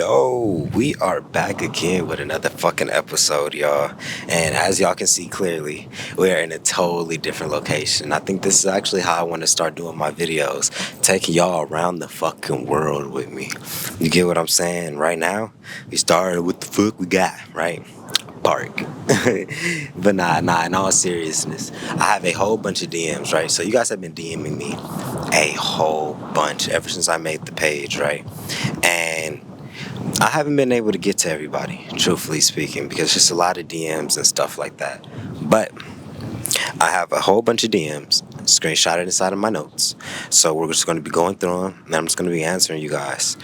Yo, we are back again with another fucking episode, y'all. And as y'all can see clearly, we are in a totally different location. I think this is actually how I want to start doing my videos, taking y'all around the fucking world with me. You get what I'm saying? Right now, we started with the fuck we got, right? Park. But nah, in all seriousness, I have a whole bunch of DMs, right? So you guys have been DMing me a whole bunch ever since I made the page, right? And I haven't been able to get to everybody, truthfully speaking, because just a lot of DMs and stuff like that. But I have a whole bunch of DMs screenshotted inside of my notes. So we're just going to be going through them, and I'm just going to be answering you guys.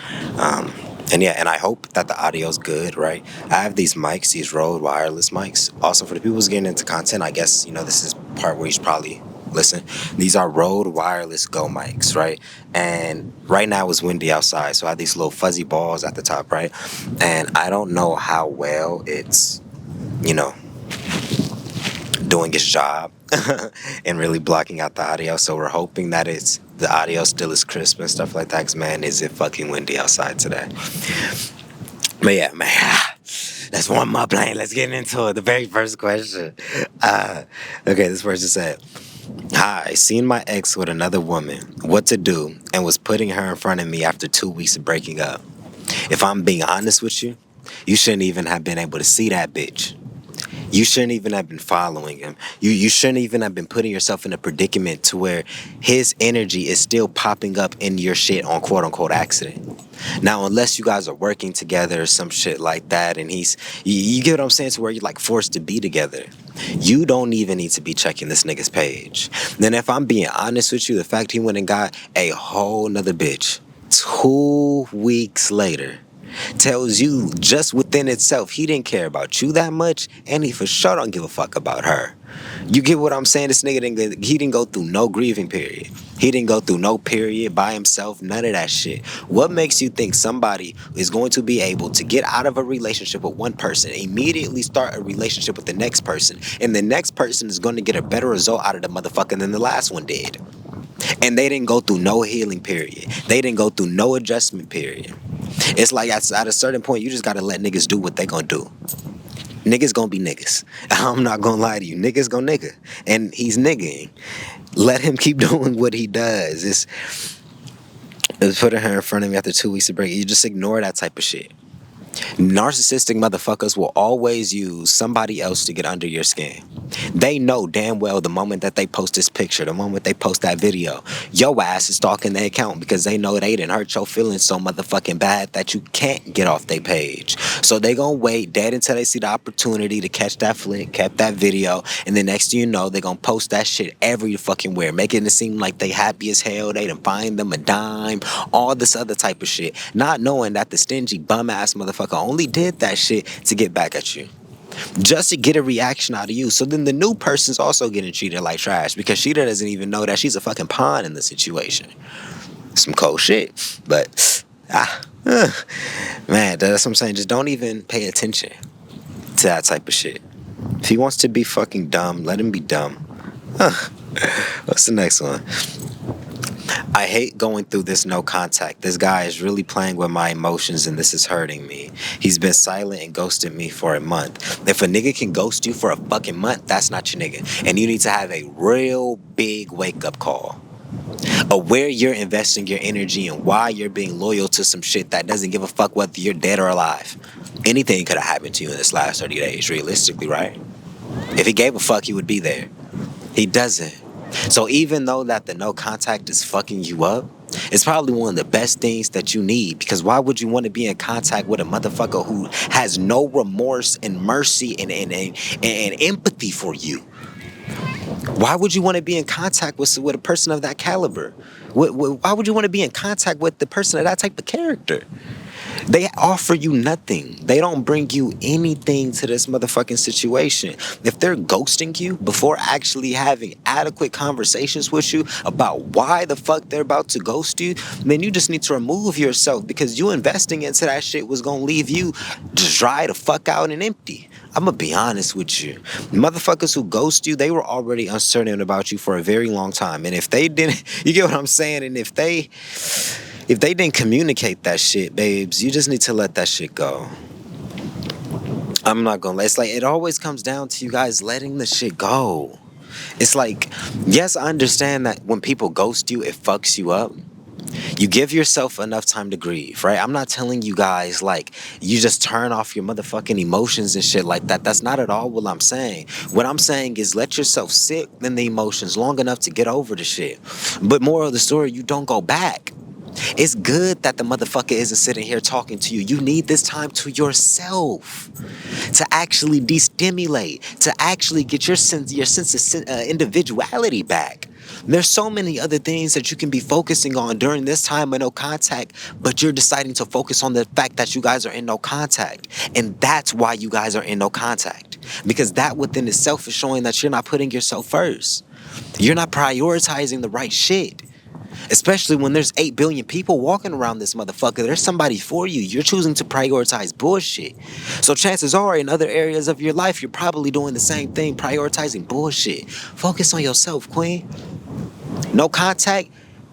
And I hope that the audio's good, right? I have these mics, these Rode wireless mics. Also, for the people who's getting into content, I guess, this is part where you should probably listen. These are Rode wireless Go mics, right? And right now it's windy outside, so I have these little fuzzy balls at the top, right? And I don't know how well it's, doing its job and really blocking out the audio. So we're hoping that the audio still is crisp and stuff like that. Cause man, is it fucking windy outside today? But yeah, man, let's warm up, plane. Let's get into it. The very first question. Okay, this person said, "Hi, seen my ex with another woman. What to do? And was putting her in front of me after 2 weeks of breaking up. If I'm being honest with you, you shouldn't even have been able to see that bitch. You shouldn't even have been following him. You shouldn't even have been putting yourself in a predicament to where his energy is still popping up in your shit on quote unquote accident. Now, unless you guys are working together or some shit like that, and you get what I'm saying, to where you're like forced to be together, you don't even need to be checking this nigga's page. Then if I'm being honest with you, the fact he went and got a whole nother bitch 2 weeks later tells you just within itself he didn't care about you that much, and he for sure don't give a fuck about her. You get what I'm saying? This nigga didn't go through no grieving period. He didn't go through no period by himself, none of that shit. What makes you think somebody is going to be able to get out of a relationship with one person, immediately start a relationship with the next person, and the next person is going to get a better result out of the motherfucker than the last one did? And they didn't go through no healing period. They didn't go through no adjustment period. It's like at a certain point, you just gotta let niggas do what they gonna do. Niggas gonna be niggas. I'm not gonna lie to you. Niggas gonna nigga. And he's niggaing. Let him keep doing what he does. It's putting her in front of me after 2 weeks of break. You just ignore that type of shit. Narcissistic motherfuckers will always use somebody else to get under your skin. They know damn well the moment that they post this picture, the moment they post that video, your ass is stalking their account because they know they didn't hurt your feelings so motherfucking bad that you can't get off their page. So they gonna wait dead until they see the opportunity to catch that flick, catch that video, and the next thing you know, they gonna post that shit every fucking where, making it seem like they happy as hell, they done find them a dime, all this other type of shit, not knowing that the stingy bum ass motherfucker only did that shit to get back at you, just to get a reaction out of you. So then the new person's also getting treated like trash because she doesn't even know that she's a fucking pawn in the situation. Some cold shit. But man, that's what I'm saying. Just don't even pay attention to that type of shit. If he wants to be fucking dumb, let him be dumb. What's the next one? I hate going through this no contact. This guy is really playing with my emotions and this is hurting me. He's been silent and ghosted me for a month. If a nigga can ghost you for a fucking month, that's not your nigga. And you need to have a real big wake-up call of where you're investing your energy and why you're being loyal to some shit that doesn't give a fuck whether you're dead or alive. Anything could have happened to you in this last 30 days, realistically, right? If he gave a fuck, he would be there. He doesn't. So even though that the no contact is fucking you up, it's probably one of the best things that you need, because why would you want to be in contact with a motherfucker who has no remorse and mercy and empathy for you? Why would you want to be in contact with a person of that caliber? Why would you want to be in contact with the person of that type of character? They offer you nothing. They don't bring you anything to this motherfucking situation. If they're ghosting you before actually having adequate conversations with you about why the fuck they're about to ghost you, then you just need to remove yourself, because you investing into that shit was gonna leave you just dry the fuck out and empty. I'm gonna be honest with you. Motherfuckers who ghost you, they were already uncertain about you for a very long time. And if they didn't, you get what I'm saying? And if they If they didn't communicate that shit, babes, you just need to let that shit go. I'm not gonna. It's like it always comes down to you guys letting the shit go. It's like, yes, I understand that when people ghost you, it fucks you up. You give yourself enough time to grieve, right? I'm not telling you guys like you just turn off your motherfucking emotions and shit like that. That's not at all what I'm saying. What I'm saying is let yourself sit in the emotions long enough to get over the shit. But moral of the story, you don't go back. It's good that the motherfucker isn't sitting here talking to you. You need this time to yourself to actually destimulate, to actually get your sense of individuality back. There's so many other things that you can be focusing on during this time of no contact, but you're deciding to focus on the fact that you guys are in no contact. And that's why you guys are in no contact. Because that within itself is showing that you're not putting yourself first. You're not prioritizing the right shit. Especially when there's 8 billion people walking around this motherfucker. There's somebody for you. You're choosing to prioritize bullshit. So chances are in other areas of your life, you're probably doing the same thing, prioritizing bullshit. Focus on yourself, queen. No contact,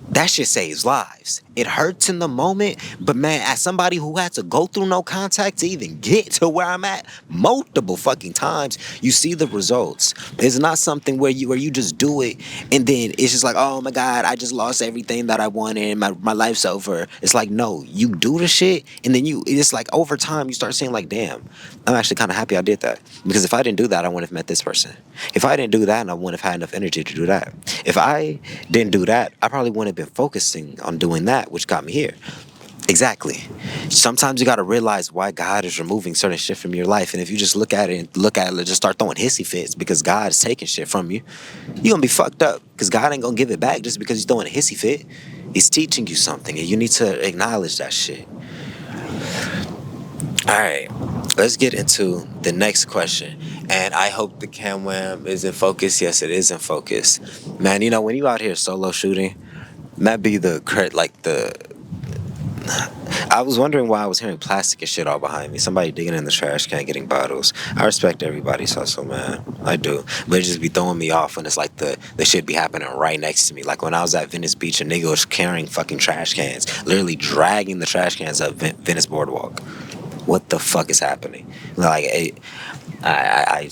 that shit saves lives. It hurts in the moment, but man, as somebody who had to go through no contact to even get to where I'm at multiple fucking times, you see the results. It's not something where you just do it and then it's just like, oh my God, I just lost everything that I wanted and my life's over. It's like, no, you do the shit and then it's like over time you start saying like, damn, I'm actually kind of happy I did that. Because if I didn't do that, I wouldn't have met this person. If I didn't do that, I wouldn't have had enough energy to do that. If I didn't do that, I probably wouldn't have been focusing on doing that, which got me here. Exactly. Sometimes you got to realize why God is removing certain shit from your life. And if you just look at it and just start throwing hissy fits because God is taking shit from you, you're going to be fucked up because God ain't going to give it back just because he's throwing a hissy fit. He's teaching you something and you need to acknowledge that shit. All right, let's get into the next question. And I hope the cam wham is in focus. Yes, it is in focus. Man, you know, when you out here solo shooting, that be the I was wondering why I was hearing plastic and shit all behind me. Somebody digging in the trash can, getting bottles. I respect everybody's hustle, man. I do. But it just be throwing me off when it's like the shit be happening right next to me. Like when I was at Venice Beach, a nigga was carrying fucking trash cans, literally dragging the trash cans up Venice Boardwalk. What the fuck is happening? Like, I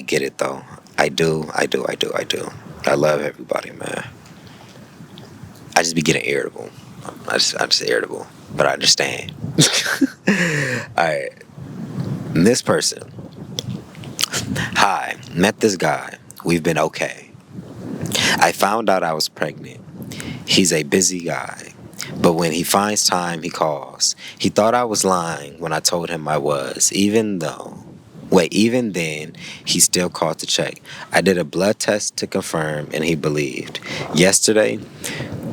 get it though. I do. I love everybody, man. I just be getting irritable. I'm just irritable, but I understand. All right, this person. Hi, met this guy. We've been okay. I found out I was pregnant. He's a busy guy, but when he finds time, he calls. He thought I was lying when I told him I was, even then, he still called to check. I did a blood test to confirm, and he believed. Yesterday,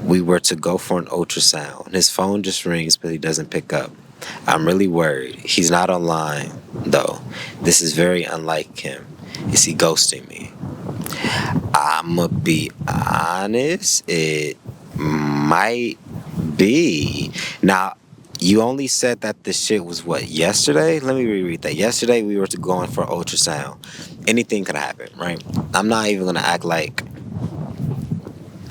we were to go for an ultrasound. His phone just rings, but he doesn't pick up. I'm really worried. He's not online, though. This is very unlike him. Is he ghosting me? I'ma be honest, it might be. Now, you only said that this shit was what, yesterday? Let me reread that. Yesterday, we were to go in for ultrasound. Anything could happen, right? I'm not even gonna act like,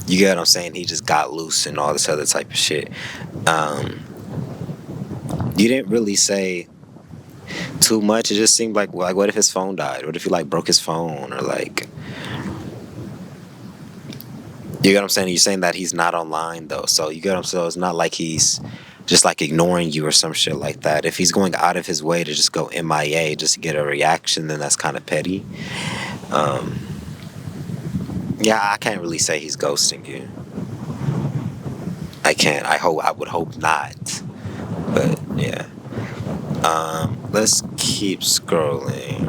you get what I'm saying, he just got loose and all this other type of shit. You didn't really say too much. It just seemed like what if his phone died? What if he like broke his phone or like, you get what I'm saying? You're saying that he's not online though, so you get what I'm saying? So it's not like he's just like ignoring you or some shit like that. If he's going out of his way to just go MIA just to get a reaction, then that's kind of petty. Yeah, I can't really say he's ghosting you. I can't. I would hope not. But yeah. Let's keep scrolling.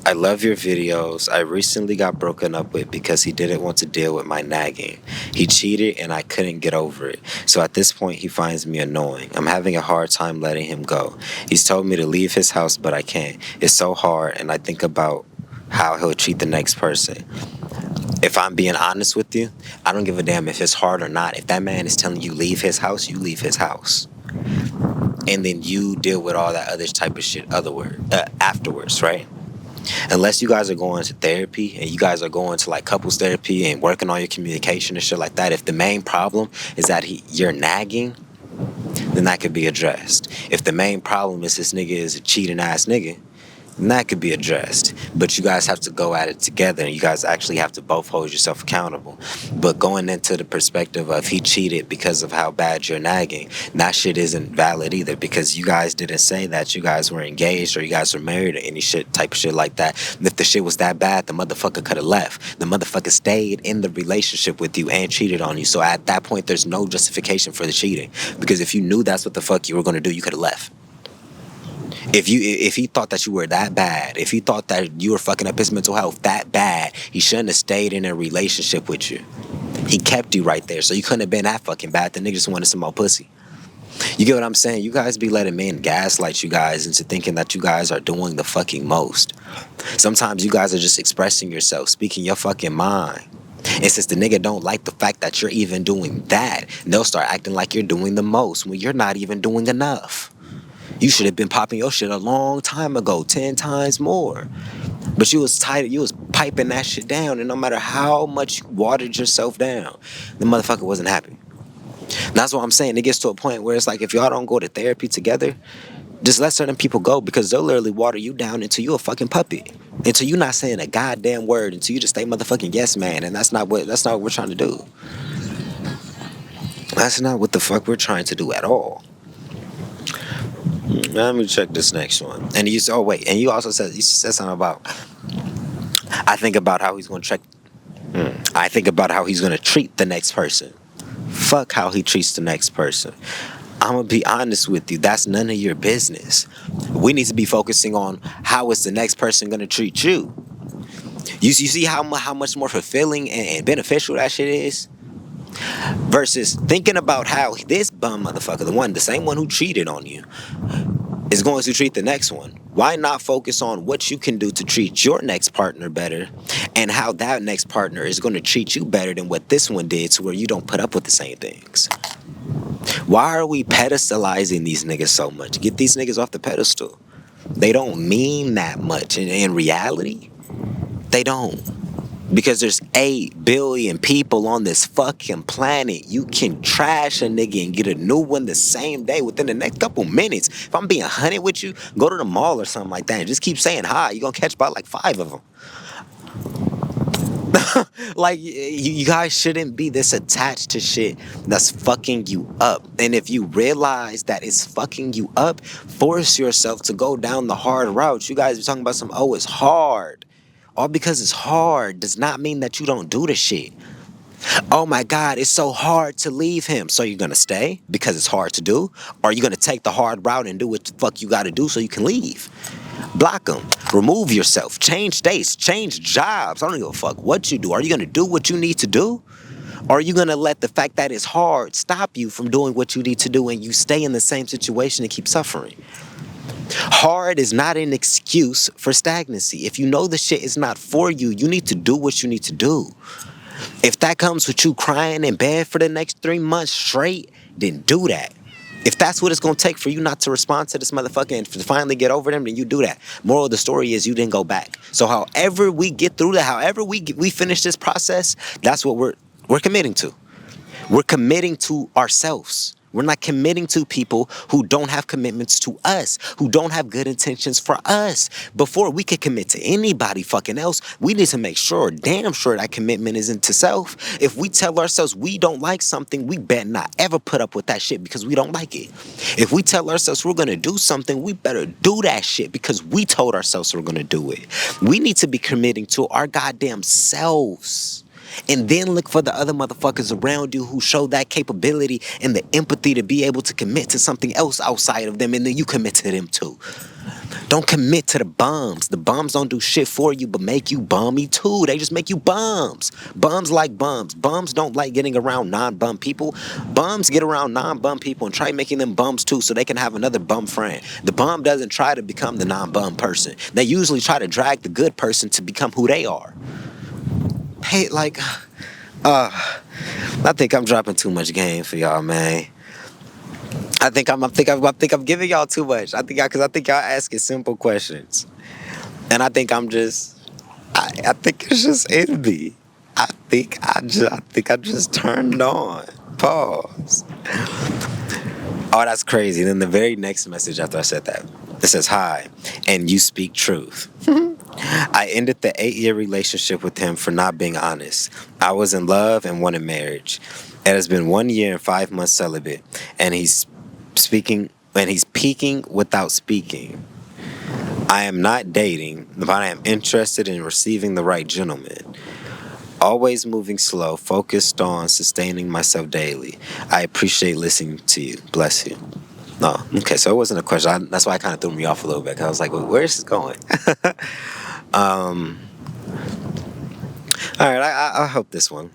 I love your videos. I recently got broken up with because he didn't want to deal with my nagging. He cheated and I couldn't get over it. So at this point, he finds me annoying. I'm having a hard time letting him go. He's told me to leave his house, but I can't. It's so hard, and I think about how he'll treat the next person. If I'm being honest with you, I don't give a damn if it's hard or not. If that man is telling you leave his house, you leave his house. And then you deal with all that other type of shit afterwards, right? Unless you guys are going to therapy and you guys are going to like couples therapy and working on your communication and shit like that, if the main problem is that you're nagging, then that could be addressed. If the main problem is this nigga is a cheating ass nigga, then that could be addressed. But you guys have to go at it together and you guys actually have to both hold yourself accountable. But going into the perspective of he cheated because of how bad you're nagging, that shit isn't valid either, because you guys didn't say that you guys were engaged or you guys were married or any shit type of shit like that. And if the shit was that bad, the motherfucker could have left. The motherfucker stayed in the relationship with you and cheated on you. So at that point, there's no justification for the cheating, because if you knew that's what the fuck you were going to do, you could have left. If he thought that you were that bad, if he thought that you were fucking up his mental health that bad, he shouldn't have stayed in a relationship with you. He kept you right there, so you couldn't have been that fucking bad. The nigga just wanted some more pussy. You get what I'm saying? You guys be letting men gaslight you guys into thinking that you guys are doing the fucking most. Sometimes you guys are just expressing yourself, speaking your fucking mind. And since the nigga don't like the fact that you're even doing that, they'll start acting like you're doing the most when you're not even doing enough. You should have been popping your shit a long time ago, 10 times more. But you was tight, you was piping that shit down, and no matter how much you watered yourself down, the motherfucker wasn't happy. And that's what I'm saying. It gets to a point where it's like, if y'all don't go to therapy together, just let certain people go, because they'll literally water you down until you a fucking puppy. Until you're not saying a goddamn word, until you just stay motherfucking yes man, and that's not what we're trying to do. That's not what the fuck we're trying to do at all. Let me check this next one. And you said, oh wait, and you said something about, I think about how he's gonna I think about how he's gonna treat the next person. Fuck how he treats the next person. I'm gonna be honest with you, that's none of your business. We need to be focusing on how is the next person gonna treat you. You see how much more fulfilling and beneficial that shit is? Versus thinking about how this bum motherfucker, the same one who cheated on you, is going to treat the next one. Why not focus on what you can do to treat your next partner better, and how that next partner is going to treat you better than what this one did, to where you don't put up with the same things? Why are we pedestalizing these niggas so much? Get these niggas off the pedestal. They don't mean that much. In reality, they don't. Because there's 8 billion people on this fucking planet. You can trash a nigga and get a new one the same day within the next couple minutes. If I'm being hunted with you, go to the mall or something like that and just keep saying hi. You're going to catch about like 5 of them. Like, you guys shouldn't be this attached to shit that's fucking you up. And if you realize that it's fucking you up, force yourself to go down the hard route. You guys are talking about it's hard. All because it's hard does not mean that you don't do the shit. Oh my God, it's so hard to leave him. So you're going to stay because it's hard to do? Or are you going to take the hard route and do what the fuck you got to do so you can leave? Block them. Remove yourself. Change states. Change jobs. I don't give a fuck what you do. Are you going to do what you need to do? Or are you going to let the fact that it's hard stop you from doing what you need to do, and you stay in the same situation and keep suffering? Hard is not an excuse for stagnancy. If you know the shit is not for you, you need to do what you need to do. If that comes with you crying in bed for the next 3 months straight, then do that. If that's what it's going to take for you not to respond to this motherfucker and to finally get over them, then you do that. Moral of the story is you didn't go back. So however we get through that, however we finish this process, that's what we're committing to. We're committing to ourselves. We're not committing to people who don't have commitments to us, who don't have good intentions for us. Before we could commit to anybody fucking else, we need to make sure, damn sure, that commitment isn't to self. If we tell ourselves we don't like something, we better not ever put up with that shit because we don't like it. If we tell ourselves we're going to do something, we better do that shit because we told ourselves we're going to do it. We need to be committing to our goddamn selves. And then look for the other motherfuckers around you who show that capability and the empathy to be able to commit to something else outside of them, and then you commit to them too. Don't commit to the bums. The bums don't do shit for you but make you bummy too. They just make you bums. Bums like bums. Bums don't like getting around non-bum people. Bums get around non-bum people and try making them bums too so they can have another bum friend. The bum doesn't try to become the non-bum person. They usually try to drag the good person to become who they are. Hey, like, I think I'm dropping too much game for y'all, man. I think I'm giving y'all too much. I think y'all asking simple questions, And I think I think it's just in me. I think I just turned on. Pause. Oh, that's crazy. Then the very next message after I said that, it says, "Hi, and you speak truth. I ended the 8-year relationship with him for not being honest. I was in love and wanted marriage. It has been 1 year and 5 months celibate, and he's peaking without speaking. I am not dating, but I am interested in receiving the right gentleman. Always moving slow, focused on sustaining myself daily. I appreciate listening to you. Bless you." No, okay, so it wasn't a question. That's why it kind of threw me off a little bit. 'Cause I was like, well, where's this going? um, all right, I hope this one.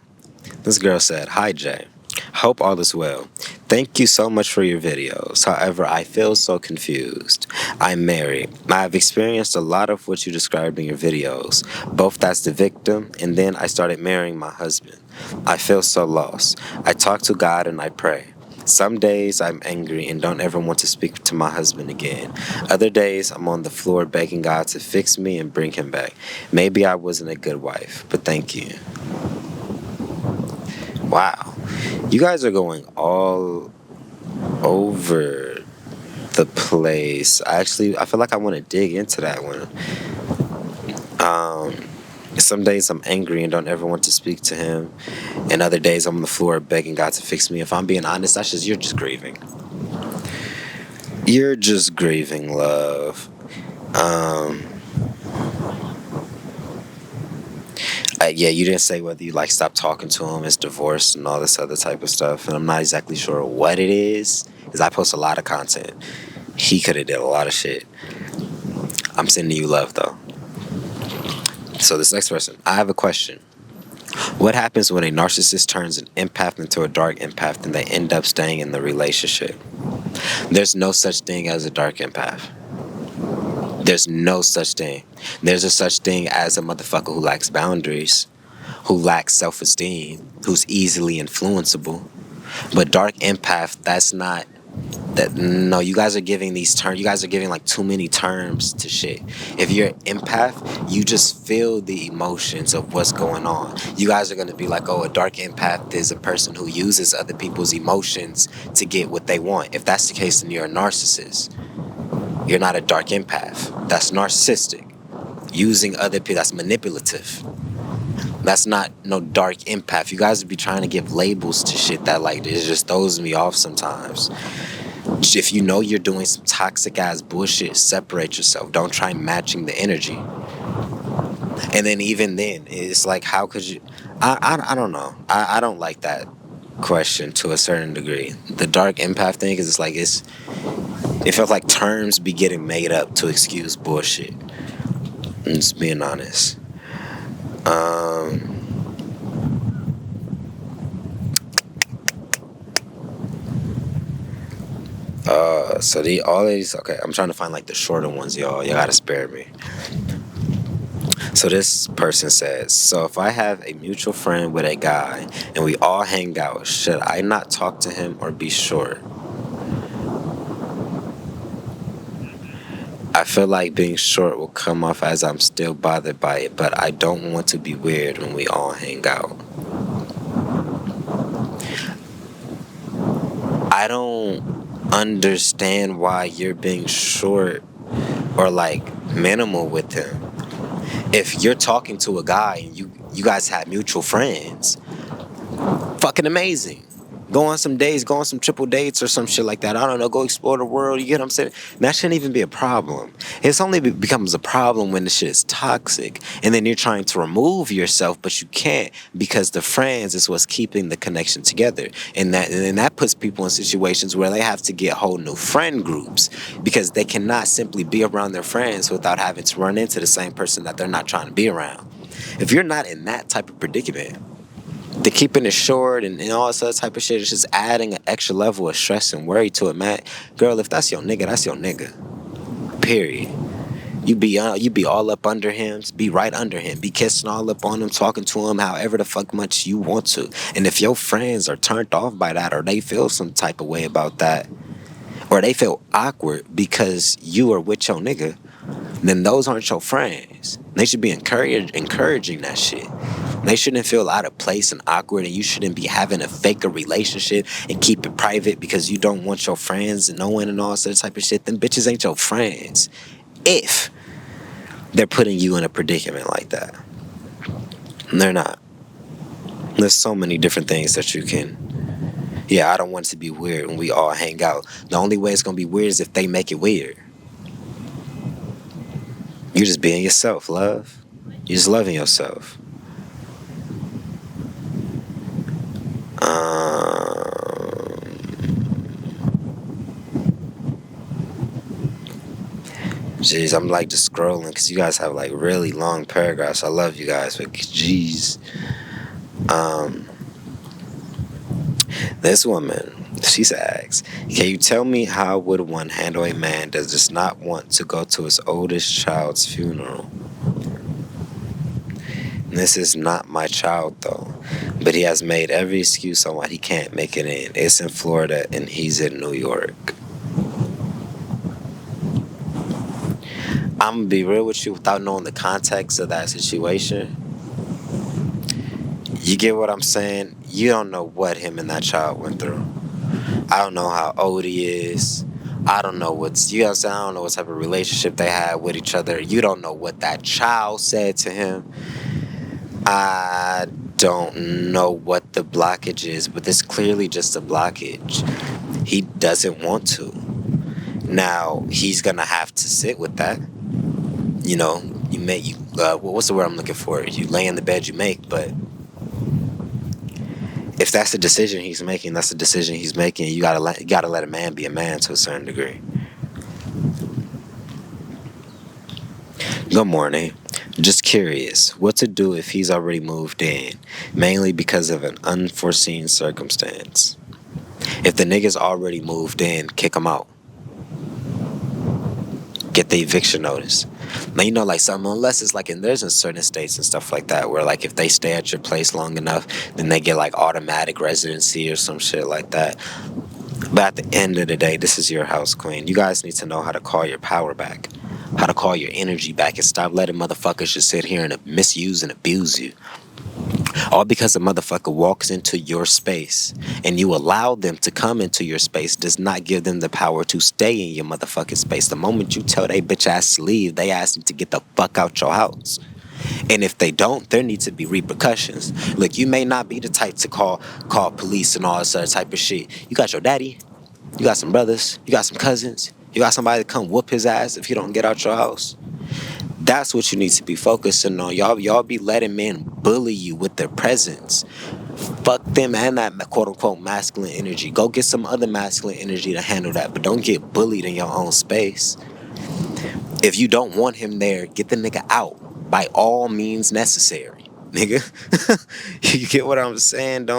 This girl said, "Hi, Jay. Hope all is well. Thank you so much for your videos. However, I feel so confused. I'm married. I have experienced a lot of what you described in your videos, both as the victim and then I started marrying my husband. I feel so lost. I talk to God and I pray. Some days I'm angry and don't ever want to speak to my husband again. Other days I'm on the floor begging God to fix me and bring him back. Maybe I wasn't a good wife, but thank you." Wow. You guys are going all over the place. I feel like I want to dig into that one. Some days I'm angry and don't ever want to speak to him, and other days I'm on the floor begging God to fix me. If I'm being honest, you're just grieving. You're just grieving, love. Um, yeah, you didn't say whether you like stop talking to him, it's divorced, and all this other type of stuff. And I'm not exactly sure what it is, because I post a lot of content. He could have did a lot of shit. I'm sending you love though. So this next person, I have a question. What happens when a narcissist turns an empath into a dark empath and they end up staying in the relationship? There's no such thing as a dark empath. There's no such thing. There's a such thing as a motherfucker who lacks boundaries, who lacks self-esteem, who's easily influenceable. But dark empath, that's not that. No, you guys are giving these terms. You guys are giving like too many terms to shit. If you're an empath, you just feel the emotions of what's going on. You guys are gonna be like, oh, a dark empath is a person who uses other people's emotions to get what they want. If that's the case, then you're a narcissist. You're not a dark empath. That's narcissistic. Using other people, that's manipulative. That's not no dark empath. You guys would be trying to give labels to shit that like it just throws me off sometimes. If you know you're doing some toxic ass bullshit, separate yourself. Don't try matching the energy. And then even then, it's like, how could you? I don't know. I don't like that question to a certain degree. The dark empath thing is it feels like terms be getting made up to excuse bullshit. I'm just being honest. So all these, okay, I'm trying to find like the shorter ones, y'all. You gotta spare me. So this person says, so if I have a mutual friend with a guy and we all hang out, should I not talk to him or be short? I feel like being short will come off as I'm still bothered by it, but I don't want to be weird when we all hang out. I don't understand why you're being short or like minimal with him. If you're talking to a guy and you guys have mutual friends, fucking amazing. Go on some dates, go on some triple dates or some shit like that. I don't know, go explore the world. You get what I'm saying? That shouldn't even be a problem. It's only becomes a problem when the shit is toxic. And then you're trying to remove yourself, but you can't because the friends is what's keeping the connection together. And that puts people in situations where they have to get whole new friend groups because they cannot simply be around their friends without having to run into the same person that they're not trying to be around. If you're not in that type of predicament, the keeping it short and all this other type of shit is just adding an extra level of stress and worry to it, man. Girl, if that's your nigga, that's your nigga. Period. You be all up under him, be right under him, be kissing all up on him, talking to him however the fuck much you want to. And if your friends are turned off by that or they feel some type of way about that or they feel awkward because you are with your nigga, then those aren't your friends. They should be encouraging that shit. They shouldn't feel out of place and awkward, and you shouldn't be having a fake a relationship and keep it private because you don't want your friends knowing and all that type of shit. Them bitches ain't your friends if they're putting you in a predicament like that. And they're not. There's so many different things that you can. Yeah, I don't want it to be weird when we all hang out. The only way it's gonna be weird is if they make it weird. You're just being yourself, love. You're just loving yourself. Jeez, I'm like just scrolling because you guys have like really long paragraphs. I love you guys, but jeez. This woman, she asks, can you tell me how would one handle a man that does not want to go to his oldest child's funeral? This is not my child though, but he has made every excuse on why he can't make it in. It's in Florida and he's in New York. I'm gonna be real with you without knowing the context of that situation. You get what I'm saying? You don't know what him and that child went through. I don't know how old he is. I don't know you know what I'm saying? I don't know what type of relationship they had with each other. You don't know what that child said to him. I don't know what the blockage is, but it's clearly just a blockage. He doesn't want to. Now, he's gonna have to sit with that. You know, what's the word I'm looking for? You lay in the bed you make, but if that's the decision he's making, that's the decision he's making. You gotta let a man be a man to a certain degree. Good morning. Just curious, what to do if he's already moved in, mainly because of an unforeseen circumstance. If the nigga's already moved in, kick him out. Get the eviction notice. Now, you know, like something, unless it's like, there's in certain states and stuff like that where like if they stay at your place long enough, then they get like automatic residency or some shit like that. But at the end of the day, this is your house, queen. You guys need to know how to call your power back, how to call your energy back, and stop letting motherfuckers just sit here and misuse and abuse you. All because a motherfucker walks into your space and you allow them to come into your space does not give them the power to stay in your motherfucking space. The moment you tell they bitch ass to leave, they ask them to get the fuck out your house. And if they don't, there needs to be repercussions. Look, you may not be the type to call police and all this other type of shit. You got your daddy, you got some brothers, you got some cousins, you got somebody to come whoop his ass if you don't get out your house. That's what you need to be focusing on. Y'all be letting men bully you with their presence. Fuck them and that quote-unquote masculine energy. Go get some other masculine energy to handle that, but don't get bullied in your own space. If you don't want him there, get the nigga out by all means necessary, nigga. You get what I'm saying?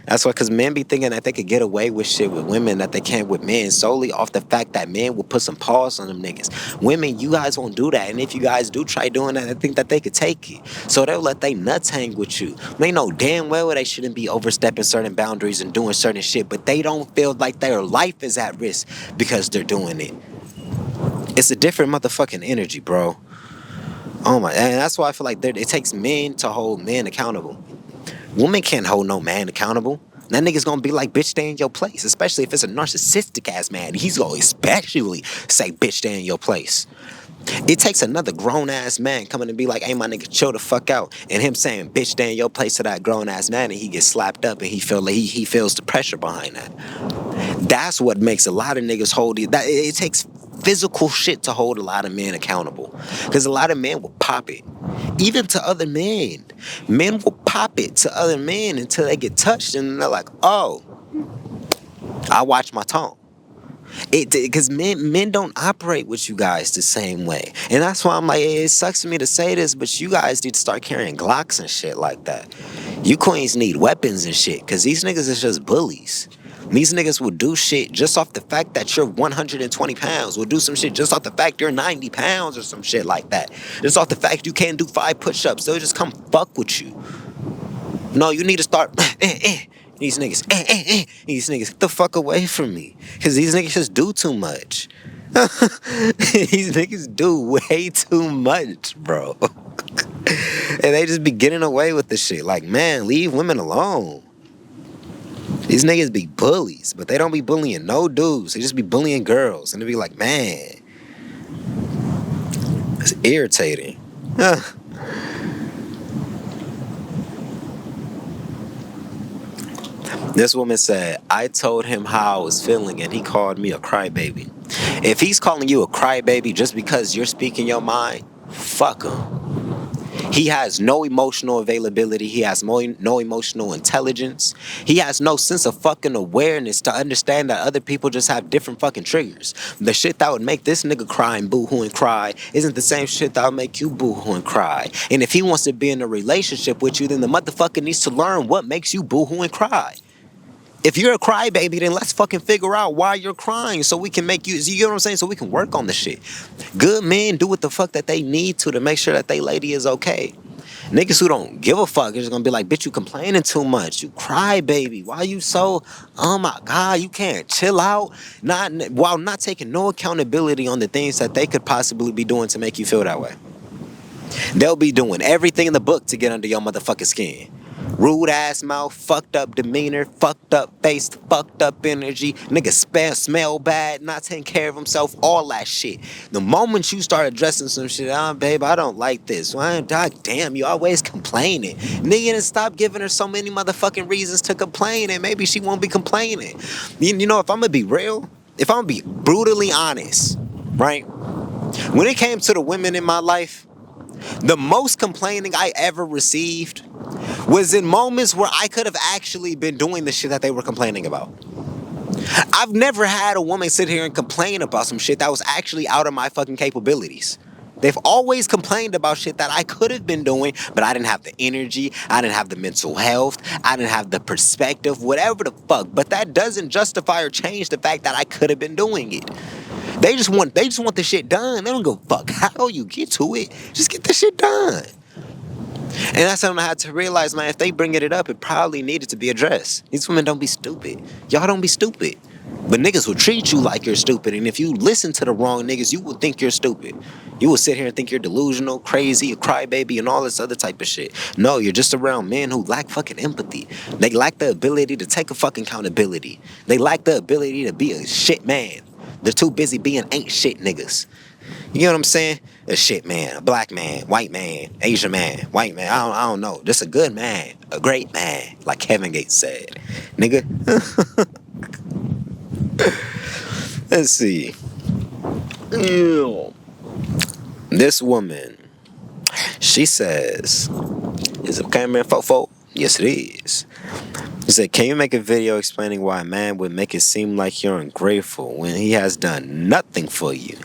That's why, because men be thinking that they could get away with shit with women that they can't with men solely off the fact that men will put some pause on them niggas. Women, you guys won't do that. And if you guys do try doing that, I think that they could take it. So they'll let they nuts hang with you. They know damn well they shouldn't be overstepping certain boundaries and doing certain shit, but they don't feel like their life is at risk because they're doing it. It's a different motherfucking energy, bro. Oh my, and that's why I feel like it takes men to hold men accountable. Woman can't hold no man accountable. That nigga's gonna be like, bitch, stay in your place. Especially if it's a narcissistic ass man. He's gonna especially say, bitch, stay in your place. It takes another grown ass man coming and be like, hey, my nigga, chill the fuck out. And him saying, bitch, stay in your place to that grown ass man, and he gets slapped up and he feels the pressure behind that. That's what makes a lot of niggas hold it. It takes physical shit to hold a lot of men accountable. Because a lot of men will pop it. Even to other men. Men will pop it to other men until they get touched and they're like, oh, I watch my tongue. Because men don't operate with you guys the same way. And that's why I'm like, it sucks to me to say this, but you guys need to start carrying Glocks and shit like that. You queens need weapons and shit, because these niggas is just bullies. These niggas will do shit just off the fact that you're 120 pounds. Will do some shit just off the fact you're 90 pounds or some shit like that. Just off the fact you can't do 5 push-ups. They'll just come fuck with you. No, you need to start... These niggas, get the fuck away from me. Because these niggas just do too much. These niggas do way too much, bro. And they just be getting away with the shit. Like, man, leave women alone. These niggas be bullies, but they don't be bullying no dudes. They just be bullying girls. And they be like, man, it's irritating. This woman said, I told him how I was feeling and he called me a crybaby. If he's calling you a crybaby just because you're speaking your mind, fuck him. He has no emotional availability. He has no emotional intelligence. He has no sense of fucking awareness to understand that other people just have different fucking triggers. The shit that would make this nigga cry and boo-hoo and cry isn't the same shit that would make you boo-hoo and cry. And if he wants to be in a relationship with you, then the motherfucker needs to learn what makes you boo-hoo and cry. If you're a crybaby, then let's fucking figure out why you're crying so we can make you get what I'm saying? So we can work on the shit. Good men do what the fuck that they need to make sure that they lady is okay. Niggas who don't give a fuck are just gonna be like, bitch, you complaining too much. You crybaby. Why you so, oh my God, you can't chill out? While not taking no accountability on the things that they could possibly be doing to make you feel that way. They'll be doing everything in the book to get under your motherfucking skin. Rude ass mouth, fucked up demeanor, fucked up face, fucked up energy. Nigga smell bad, not taking care of himself, all that shit. The moment you start addressing some shit, babe, I don't like this. Why, God damn, you always complaining. Nigga, and stop giving her so many motherfucking reasons to complain, and maybe she won't be complaining. You know, if I'm gonna be real, if I'm gonna be brutally honest, right? When it came to the women in my life, the most complaining I ever received was in moments where I could have actually been doing the shit that they were complaining about. I've never had a woman sit here and complain about some shit that was actually out of my fucking capabilities. They've always complained about shit that I could have been doing, but I didn't have the energy, I didn't have the mental health, I didn't have the perspective, whatever the fuck. But that doesn't justify or change the fact that I could have been doing it. They just want the shit done. They don't go fuck how you get to it. Just get the shit done. And that's something I had to realize, man. If they bring it up, it probably needed to be addressed. These women don't be stupid. Y'all don't be stupid. But niggas will treat you like you're stupid. And if you listen to the wrong niggas, you will think you're stupid. You will sit here and think you're delusional, crazy, a crybaby, and all this other type of shit. No, you're just around men who lack fucking empathy. They lack the ability to take a fucking accountability. They lack the ability to be a shit man. They're too busy being ain't shit niggas. You know what I'm saying? A shit man, a black man, white man, Asian man, white man. I don't know. Just a good man, a great man, like Kevin Gates said. Nigga. Let's see. This woman, she says, is it cameraman fofo? Yes, it is. He said, can you make a video explaining why a man would make it seem like you're ungrateful when he has done nothing for you?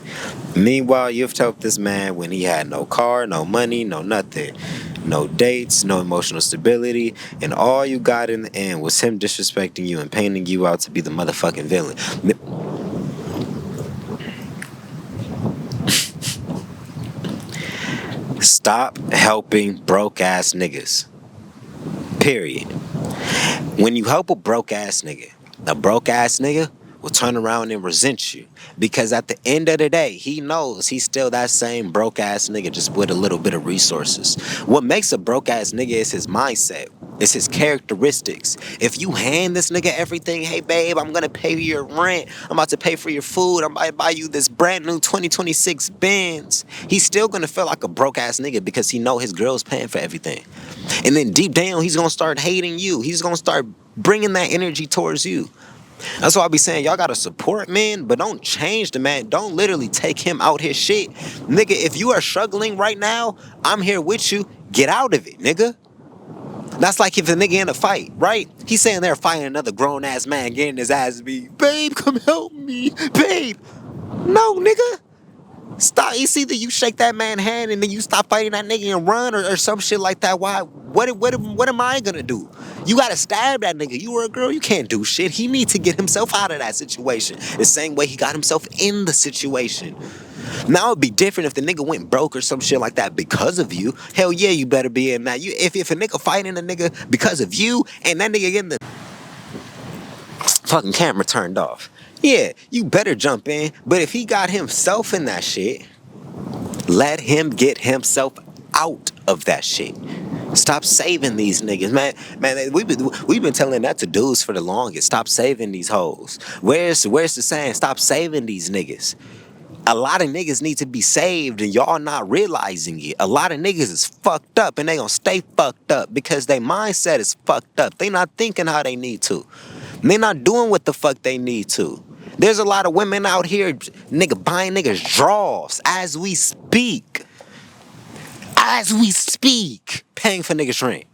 Meanwhile, you've helped this man when he had no car, no money, no nothing, no dates, no emotional stability, and all you got in the end was him disrespecting you and painting you out to be the motherfucking villain. Stop helping broke ass niggas. Period. When you help a broke ass nigga will turn around and resent you. Because at the end of the day, he knows he's still that same broke ass nigga, just with a little bit of resources. What makes a broke ass nigga is his mindset. It's his characteristics. If you hand this nigga everything, hey babe, I'm gonna pay your rent, I'm about to pay for your food, I'm about to buy you this brand new 2026 Benz, he's still gonna feel like a broke ass nigga because he know his girl's paying for everything. And then deep down, he's gonna start hating you. He's gonna start bringing that energy towards you. That's why I be saying, y'all gotta support men, but don't change the man. Don't literally take him out his shit. Nigga, if you are struggling right now, I'm here with you. Get out of it, nigga. That's like if a nigga in a fight, right? He's saying they're fighting another grown-ass man, getting his ass beat. Babe, come help me. Babe. No, nigga. Stop. It's either you shake that man's hand and then you stop fighting that nigga and run or some shit like that. Why? What am I gonna do? You gotta stab that nigga. You were a girl, you can't do shit. He needs to get himself out of that situation. The same way he got himself in the situation. Now it'd be different if the nigga went broke or some shit like that because of you. Hell yeah, you better be in that. If a nigga fighting a nigga because of you and that nigga getting the Fucking camera turned off. Yeah, you better jump in. But if he got himself in that shit, let him get himself out of that shit. Stop saving these niggas, man. Man, we've been telling that to dudes for the longest. Stop saving these hoes. Where's the saying? Stop saving these niggas. A lot of niggas need to be saved and y'all not realizing it. A lot of niggas is fucked up and they gonna stay fucked up because their mindset is fucked up. They not thinking how they need to. They not doing what the fuck they need to. There's a lot of women out here, nigga, buying niggas draws as we speak. As we speak, paying for niggas' rent.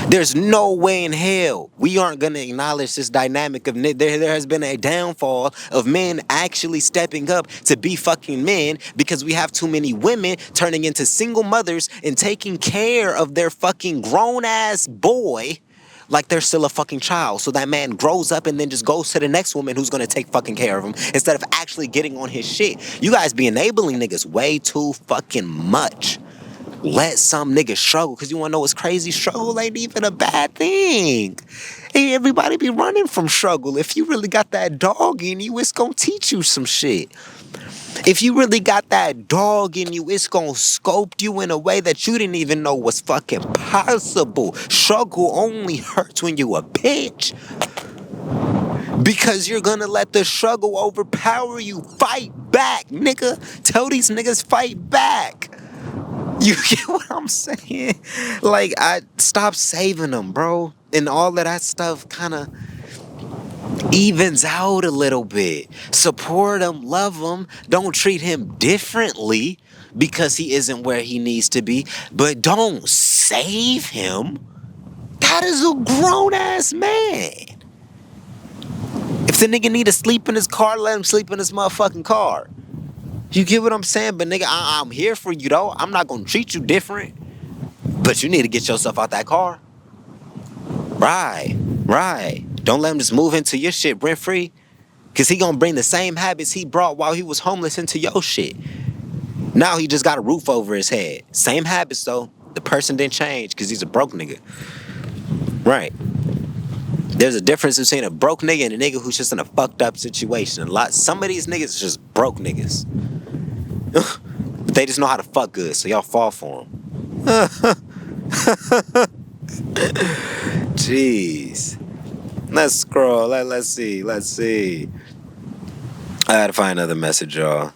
There's no way in hell we aren't going to acknowledge this dynamic of there has been a downfall of men actually stepping up to be fucking men because we have too many women turning into single mothers and taking care of their fucking grown-ass boy like they're still a fucking child. So that man grows up and then just goes to the next woman who's going to take fucking care of him instead of actually getting on his shit. You guys be enabling niggas way too fucking much. Let some niggas struggle, because you want to know what's crazy? Struggle ain't even a bad thing. Hey, everybody be running from struggle. If you really got that dog in you, it's going to teach you some shit. If you really got that dog in you, it's going to scope you in a way that you didn't even know was fucking possible. Struggle only hurts when you a bitch. Because you're going to let the struggle overpower you. Fight back, nigga. Tell these niggas fight back. You get what I'm saying? Like, I stop saving them, bro. And all of that stuff kind of evens out a little bit. Support him, love him. Don't treat him differently because he isn't where he needs to be. But don't save him. That is a grown-ass man. If the nigga need to sleep in his car, let him sleep in his motherfucking car. You get what I'm saying? But nigga, I'm here for you though. I'm not gonna treat you different. But you need to get yourself out that car. Right. Don't let him just move into your shit rent free. Cause he gonna bring the same habits he brought while he was homeless into your shit. Now he just got a roof over his head. Same habits though. The person didn't change cause he's a broke nigga. Right. There's a difference between a broke nigga and a nigga who's just in a fucked up situation. Some of these niggas is just broke niggas. But they just know how to fuck good, so y'all fall for them. Jeez. Let's scroll. Let's see. I gotta find another message, y'all.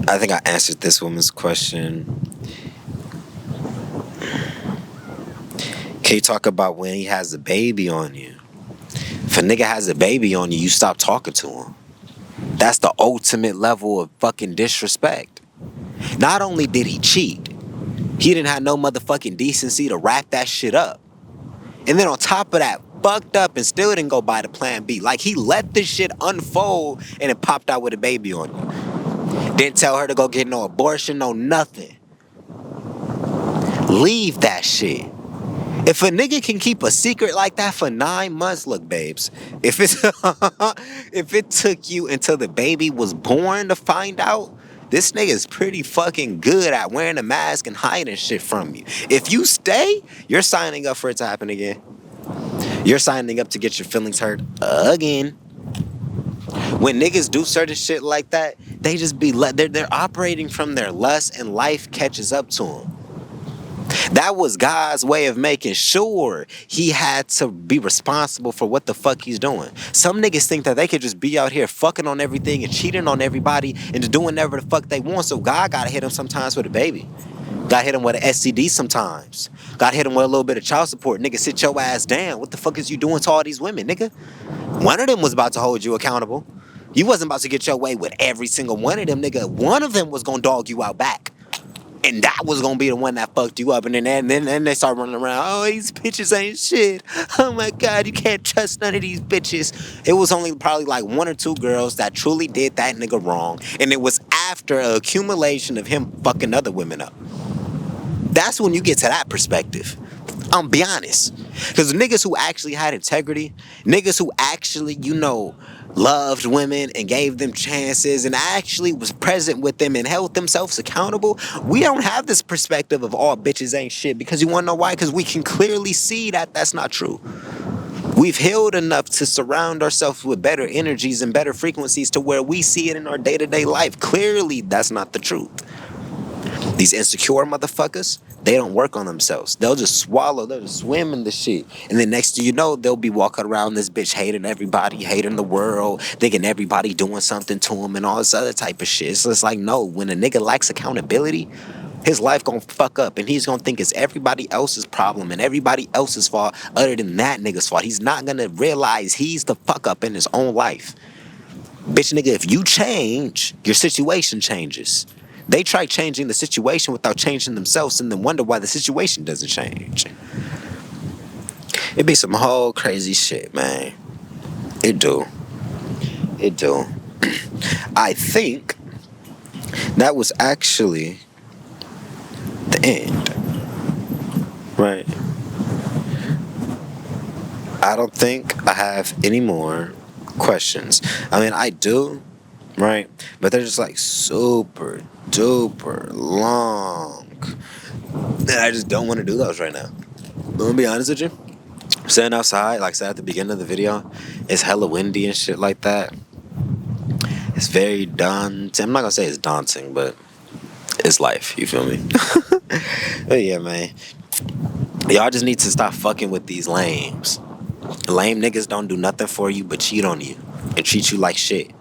I think I answered this woman's question. Can you talk about when he has a baby on you? If a nigga has a baby on you, you stop talking to him. That's the ultimate level of fucking disrespect. Not only did he cheat, he didn't have no motherfucking decency to wrap that shit up. And then on top of that, fucked up and still didn't go by the plan B. Like he let this shit unfold and it popped out with a baby on you. Didn't tell her to go get no abortion, no nothing. Leave that shit. If a nigga can keep a secret like that for 9 months, look, babes, if it took you until the baby was born to find out, this nigga is pretty fucking good at wearing a mask and hiding shit from you. If you stay, you're signing up for it to happen again. You're signing up to get your feelings hurt again. When niggas do certain shit like that, they just be they're operating from their lust and life catches up to them. That was God's way of making sure he had to be responsible for what the fuck he's doing. Some niggas think that they could just be out here fucking on everything and cheating on everybody and just doing whatever the fuck they want. So God gotta hit them sometimes with a baby. God hit him with an STD sometimes. God hit him with a little bit of child support. Nigga, sit your ass down. What the fuck is you doing to all these women, nigga? One of them was about to hold you accountable. You wasn't about to get your way with every single one of them, nigga. One of them was gonna dog you out back. And that was gonna be the one that fucked you up. And then they start running around. Oh, these bitches ain't shit. Oh my God, you can't trust none of these bitches. It was only probably like 1 or 2 girls that truly did that nigga wrong. And it was after an accumulation of him fucking other women up. That's when you get to that perspective. I'm be honest. Because niggas who actually had integrity, niggas who actually, loved women and gave them chances and actually was present with them and held themselves accountable, we don't have this perspective of all bitches ain't shit. Because you want to know why? Because we can clearly see that that's not true. We've healed enough to surround ourselves with better energies and better frequencies to where we see it in our day-to-day life. Clearly, that's not the truth. These insecure motherfuckers, they don't work on themselves. They'll just swallow, they'll just swim in the shit. And then next thing you know, they'll be walking around this bitch hating everybody, hating the world, thinking everybody doing something to them and all this other type of shit. So it's like, no, when a nigga lacks accountability, his life gonna fuck up and he's gonna think it's everybody else's problem and everybody else's fault other than that nigga's fault. He's not gonna realize he's the fuck up in his own life. Bitch nigga, if you change, your situation changes. They try changing the situation without changing themselves and then wonder why the situation doesn't change. It be some whole crazy shit, man. It do. I think that was actually the end. Right. I don't think I have any more questions. I mean, I do, right? But they're just like super duper long. And I just don't want to do those right now. I'm gonna be honest with you. I'm sitting outside, like I said at the beginning of the video, it's hella windy and shit like that. It's very daunting. I'm not gonna say it's daunting, but it's life, you feel me? But yeah, man. Y'all just need to stop fucking with these lames. Lame niggas don't do nothing for you but cheat on you and treat you like shit.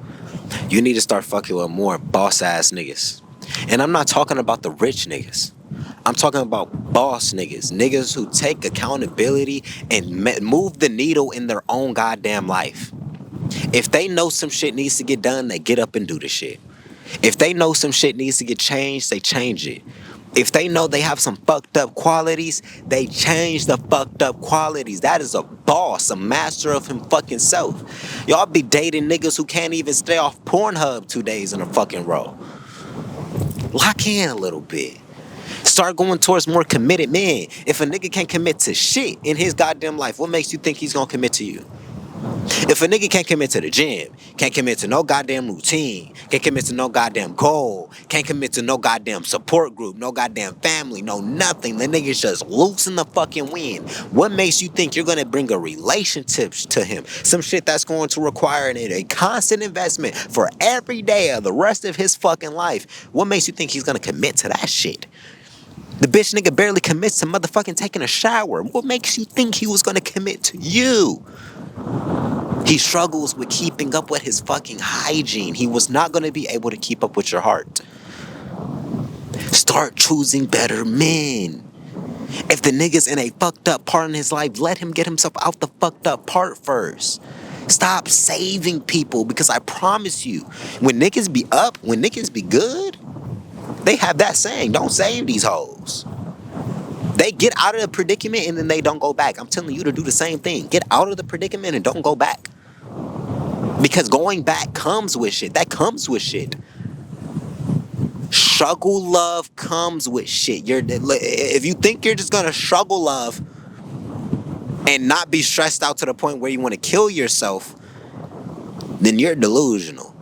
You need to start fucking with more boss ass niggas. And I'm not talking about the rich niggas. I'm talking about boss niggas. Niggas who take accountability and move the needle in their own goddamn life. If they know some shit needs to get done, they get up and do the shit. If they know some shit needs to get changed, they change it. If they know they have some fucked up qualities, they change the fucked up qualities. That is a boss, a master of him fucking self. Y'all be dating niggas who can't even stay off Pornhub 2 days in a fucking row. Lock in a little bit. Start going towards more committed men. If a nigga can't commit to shit in his goddamn life, what makes you think he's gonna commit to you? If a nigga can't commit to the gym, can't commit to no goddamn routine, can't commit to no goddamn goal, can't commit to no goddamn support group, no goddamn family, no nothing, the nigga's just loose in the fucking wind. What makes you think you're gonna bring a relationship to him? Some shit that's going to require a constant investment for every day of the rest of his fucking life. What makes you think he's gonna commit to that shit? The bitch nigga barely commits to motherfucking taking a shower. What makes you think he was gonna commit to you? He struggles with keeping up with his fucking hygiene. He was not going to be able to keep up with your heart. Start choosing better men. If the nigga's in a fucked up part in his life, let him get himself out the fucked up part first. Stop saving people, because I promise you, when niggas be up, when niggas be good, they have that saying, don't save these hoes. They get out of the predicament and then they don't go back. I'm telling you to do the same thing. Get out of the predicament and don't go back. Because going back comes with shit. That comes with shit. Struggle love comes with shit. If you think you're just gonna struggle love and not be stressed out to the point where you want to kill yourself, then you're delusional.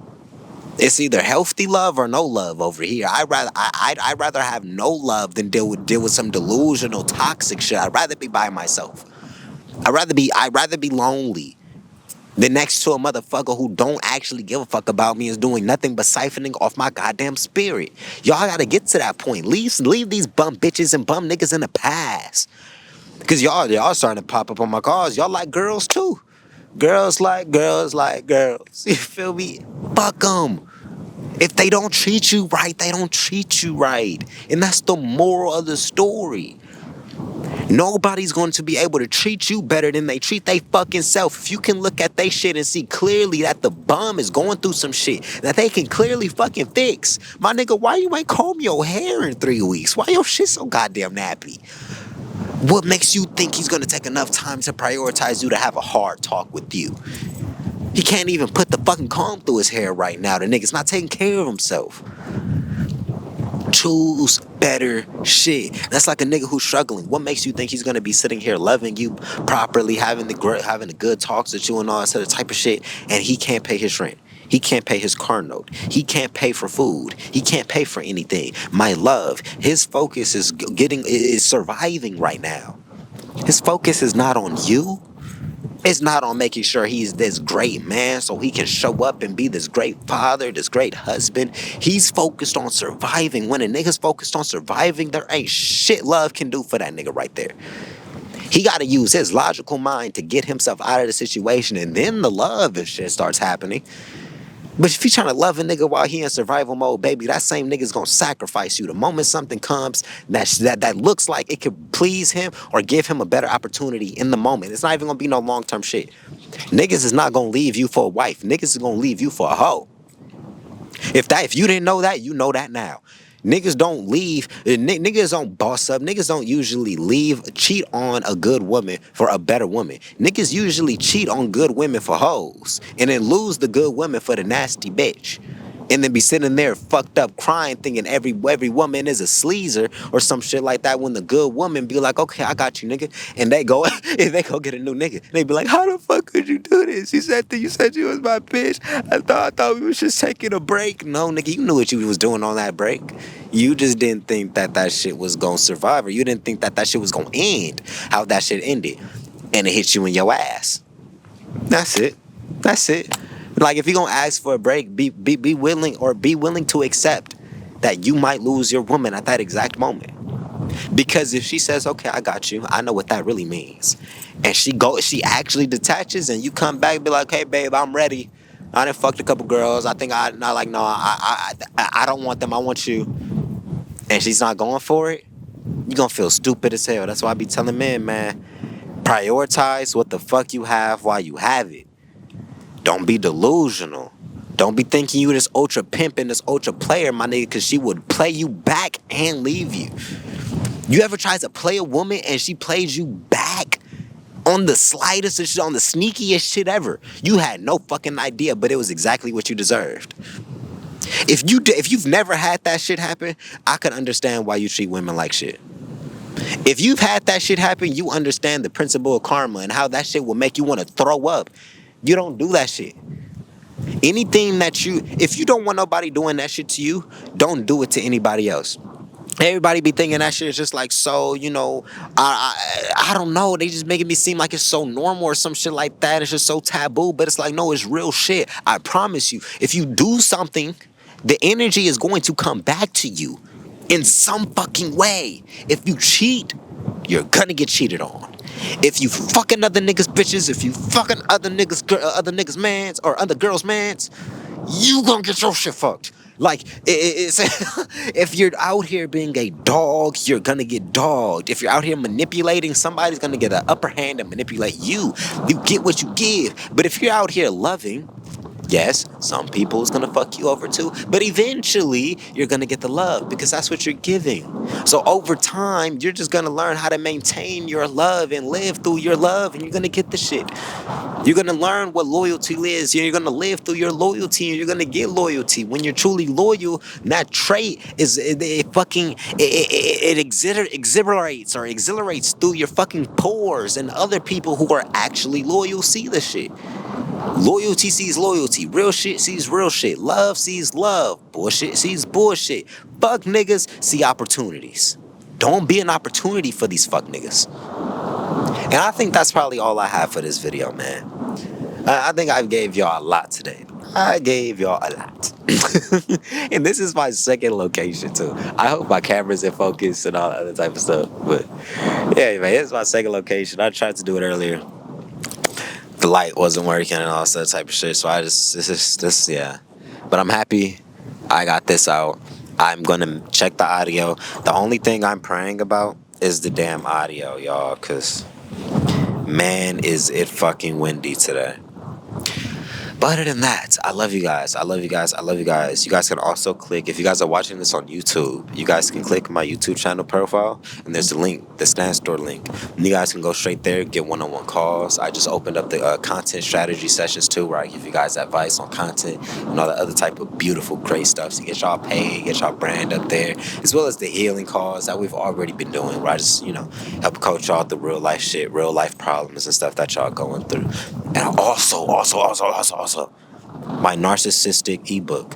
It's either healthy love or no love over here. I'd rather have no love than deal with some delusional toxic shit. I'd rather be by myself. I'd rather be lonely than next to a motherfucker who don't actually give a fuck about me, is doing nothing but siphoning off my goddamn spirit. Y'all gotta get to that point. Leave these bum bitches and bum niggas in the past. Cause y'all starting to pop up on my calls. Y'all like girls too. Girls like girls like girls. You feel me? Fuck them. If they don't treat you right, they don't treat you right. And that's the moral of the story. Nobody's going to be able to treat you better than they treat they fucking self. If you can look at they shit and see clearly that the bum is going through some shit that they can clearly fucking fix. My nigga, why you ain't comb your hair in 3 weeks? Why your shit so goddamn nappy? What makes you think he's gonna take enough time to prioritize you to have a hard talk with you? He can't even put the fucking comb through his hair right now. The nigga's not taking care of himself. choose better shit. That's like a nigga who's struggling. What makes you think he's gonna be sitting here loving you properly, having the good talks with you and all that sort of type of shit, and he can't pay his rent? He can't pay his car note. He can't pay for food. He can't pay for anything. My love, his focus is surviving right now. His focus is not on you. It's not on making sure he's this great man so he can show up and be this great father, this great husband. He's focused on surviving. When a nigga's focused on surviving, there ain't shit love can do for that nigga right there. He got to use his logical mind to get himself out of the situation, and then the love and shit starts happening. But if you trying to love a nigga while he in survival mode, baby, that same nigga's gonna sacrifice you. The moment something comes that looks like it could please him or give him a better opportunity in the moment, it's not even gonna be no long-term shit. Niggas is not gonna leave you for a wife. Niggas is gonna leave you for a hoe. If you didn't know that, you know that now. Niggas don't leave. Niggas don't boss up. Niggas don't usually cheat on a good woman for a better woman. Niggas usually cheat on good women for hoes and then lose the good women for the nasty bitch. And then be sitting there fucked up crying thinking every woman is a sleazer or some shit like that, when the good woman be like, okay, I got you, nigga. And they go get a new nigga. They be like, how the fuck could you do this? You said you was my bitch. I thought we was just taking a break. No, nigga, you knew what you was doing on that break. You just didn't think that shit was gonna survive, or you didn't think that shit was gonna end how that shit ended. And it hit you in your ass. That's it. Like, if you're gonna ask for a break, be willing to accept that you might lose your woman at that exact moment. Because if she says, okay, I got you, I know what that really means. And she actually detaches, and you come back and be like, hey babe, I'm ready. I done fucked a couple girls. I don't want them, I want you. And she's not going for it, you're gonna feel stupid as hell. That's why I be telling men, man, prioritize what the fuck you have while you have it. Don't be delusional. Don't be thinking you this ultra pimp and this ultra player, my nigga, because she would play you back and leave you. You ever tried to play a woman and she plays you back on the slightest and shit, on the sneakiest shit ever? You had no fucking idea, but it was exactly what you deserved. If you've never had that shit happen, I could understand why you treat women like shit. If you've had that shit happen, you understand the principle of karma and how that shit will make you want to throw up. You don't do that shit. If you don't want nobody doing that shit to you, don't do it to anybody else. Everybody be thinking that shit is just like, so, I don't know. They just making me seem like it's so normal or some shit like that. It's just so taboo. But it's like, no, it's real shit. I promise you. If you do something, the energy is going to come back to you in some fucking way. If you cheat, you're gonna get cheated on. If you fucking other niggas bitches, if you fucking other niggas mans or other girls mans, you gonna get your shit fucked. Like, it's if you're out here being a dog, you're gonna get dogged. If you're out here manipulating, somebody's gonna get an upper hand and manipulate you. You get what you give. But if you're out here loving, yes, some people is gonna fuck you over too, but eventually you're gonna get the love because that's what you're giving. So over time, you're just gonna learn how to maintain your love and live through your love, and you're gonna get the shit. You're gonna learn what loyalty is. You're gonna live through your loyalty, and you're gonna get loyalty. When you're truly loyal, that trait exhilarates through your fucking pores, and other people who are actually loyal see the shit. Loyalty sees loyalty. Real shit sees real shit. Love sees love. Bullshit sees bullshit. Fuck niggas see opportunities. Don't be an opportunity for these fuck niggas. And I think that's probably all I have for this video, man. I think I gave y'all a lot today. I gave y'all a lot. And this is my second location too. I hope my camera's in focus and all that other type of stuff. But yeah, man, it's my second location. I tried to do it earlier. The light wasn't working and all that type of shit. So yeah. But I'm happy I got this out. I'm gonna check the audio. The only thing I'm praying about is the damn audio, y'all, cause man, is it fucking windy today. But other than that, I love you guys. I love you guys. I love you guys. You guys can also click, if you guys are watching this on YouTube, you guys can click my YouTube channel profile, and there's a link, the Stand Store link. And you guys can go straight there, get one-on-one calls. I just opened up the content strategy sessions too, where I give you guys advice on content and all the other type of beautiful, great stuff to get y'all paid, get y'all brand up there, as well as the healing calls that we've already been doing, where I just, help coach y'all through real life shit, real life problems and stuff that y'all going through. And also, my narcissistic ebook.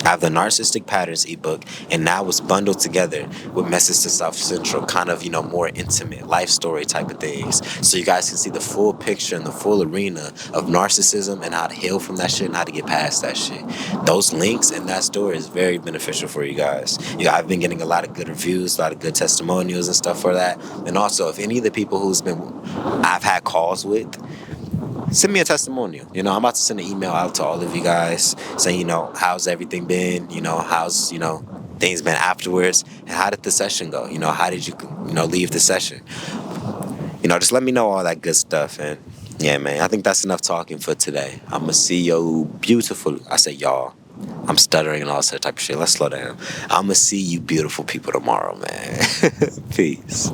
I have the Narcissistic Patterns ebook, and now it's bundled together with Message to South Central, kind of, more intimate life story type of things. So you guys can see the full picture and the full arena of narcissism and how to heal from that shit and how to get past that shit. Those links in that story is very beneficial for you guys. I've been getting a lot of good reviews, a lot of good testimonials and stuff for that. And also, if any of the people I've had calls with, send me a testimonial. I'm about to send an email out to all of you guys saying, how's everything been? How's, things been afterwards? And how did the session go? How did you, leave the session? Just let me know all that good stuff. And yeah, man, I think that's enough talking for today. I'm going to see you beautiful. I say y'all. I'm stuttering and all that type of shit. Let's slow down. I'm going to see you beautiful people tomorrow, man. Peace.